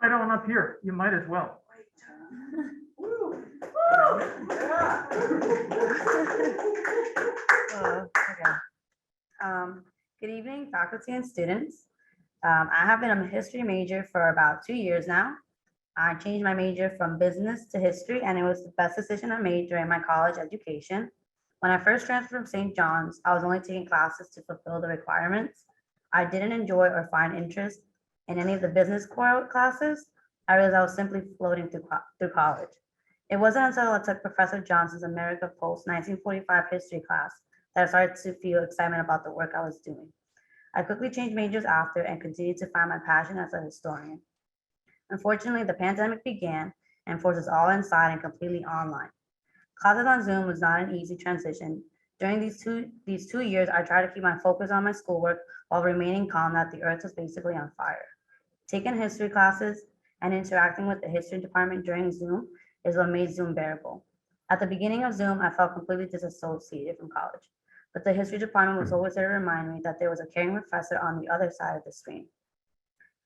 Right on up here. You might as well. Okay. Good evening, faculty and students. I have been a history major for about 2 years now. I changed my major from business to history, and it was the best decision I made during my college education. When I first transferred from St. John's, I was only taking classes to fulfill the requirements. I didn't enjoy or find interest in any of the business core classes. I realized I was simply floating through college. It wasn't until I took Professor Johnson's America Post 1945 history class that I started to feel excitement about the work I was doing. I quickly changed majors after and continued to find my passion as a historian. Unfortunately, the pandemic began and forced us all inside and completely online. Classes on Zoom was not an easy transition. During these two years, I tried to keep my focus on my schoolwork while remaining calm that the earth was basically on fire. Taking history classes and interacting with the history department during Zoom is what made Zoom bearable. At the beginning of Zoom, I felt completely disassociated from college, but the history department was always there to remind me that there was a caring professor on the other side of the screen.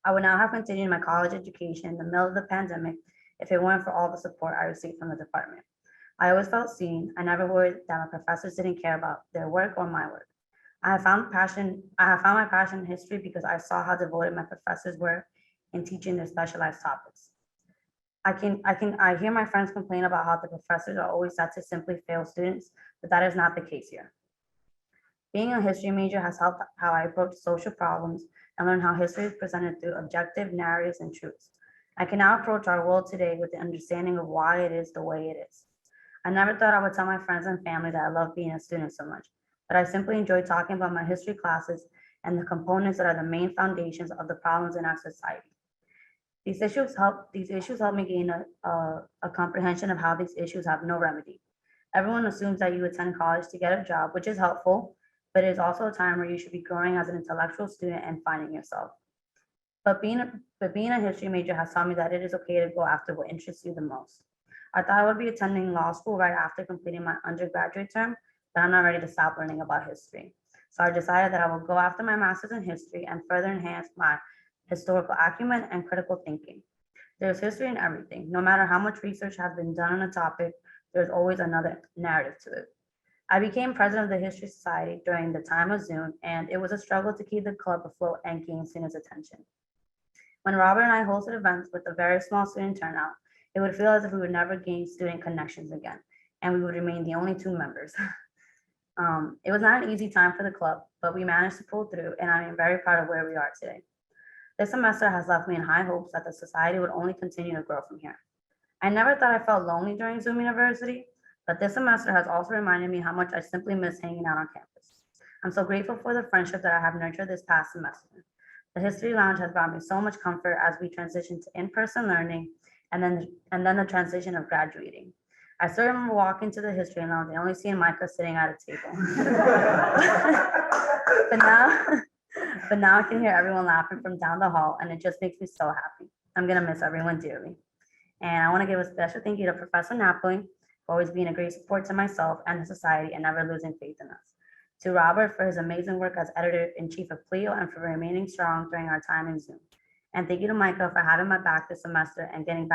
I would not have continued my college education in the middle of the pandemic if it weren't for all the support I received from the department. I always felt seen. I never worried that my professors didn't care about their work or my work. I have found my passion in history because I saw how devoted my professors were in teaching their specialized topics. I hear my friends complain about how the professors are always set to simply fail students, but that is not the case here. Being a history major has helped how I approach social problems and learn how history is presented through objective narratives and truths. I can now approach our world today with the understanding of why it is the way it is. I never thought I would tell my friends and family that I love being a student so much, but I simply enjoy talking about my history classes and the components that are the main foundations of the problems in our society. These issues help me gain a comprehension of how these issues have no remedy. Everyone assumes that you attend college to get a job, which is helpful, but it is also a time where you should be growing as an intellectual student and finding yourself. But being a history major has taught me that it is okay to go after what interests you the most. I thought I would be attending law school right after completing my undergraduate term, but I'm not ready to stop learning about history. So I decided that I will go after my master's in history and further enhance my historical acumen and critical thinking. There's history in everything. No matter how much research has been done on a topic, there's always another narrative to it. I became president of the History Society during the time of Zoom, and it was a struggle to keep the club afloat and gain students' attention. When Robert and I hosted events with a very small student turnout, it would feel as if we would never gain student connections again, and we would remain the only two members. It was not an easy time for the club, but we managed to pull through, and I am very proud of where we are today. This semester has left me in high hopes that the society would only continue to grow from here. I never thought I felt lonely during Zoom University, but this semester has also reminded me how much I simply miss hanging out on campus. I'm so grateful for the friendship that I have nurtured this past semester. The History Lounge has brought me so much comfort as we transition to in-person learning and then the transition of graduating. I still remember walking to the History Lounge and only seeing Micah sitting at a table. but now, but now I can hear everyone laughing from down the hall, and it just makes me so happy. I'm gonna miss everyone dearly. And I want to give a special thank you to Professor Napoli for always being a great support to myself and the society and never losing faith in us. To Robert for his amazing work as editor-in-chief of Clio and for remaining strong during our time in Zoom. And thank you to Micah for having my back this semester and getting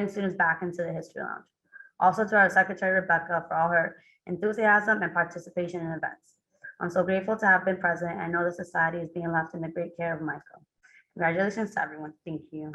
students back into the History Lounge. Also to our secretary, Rebecca, for all her enthusiasm and participation in events. I'm so grateful to have been president and know the society is being left in the great care of Micah. Congratulations to everyone. Thank you.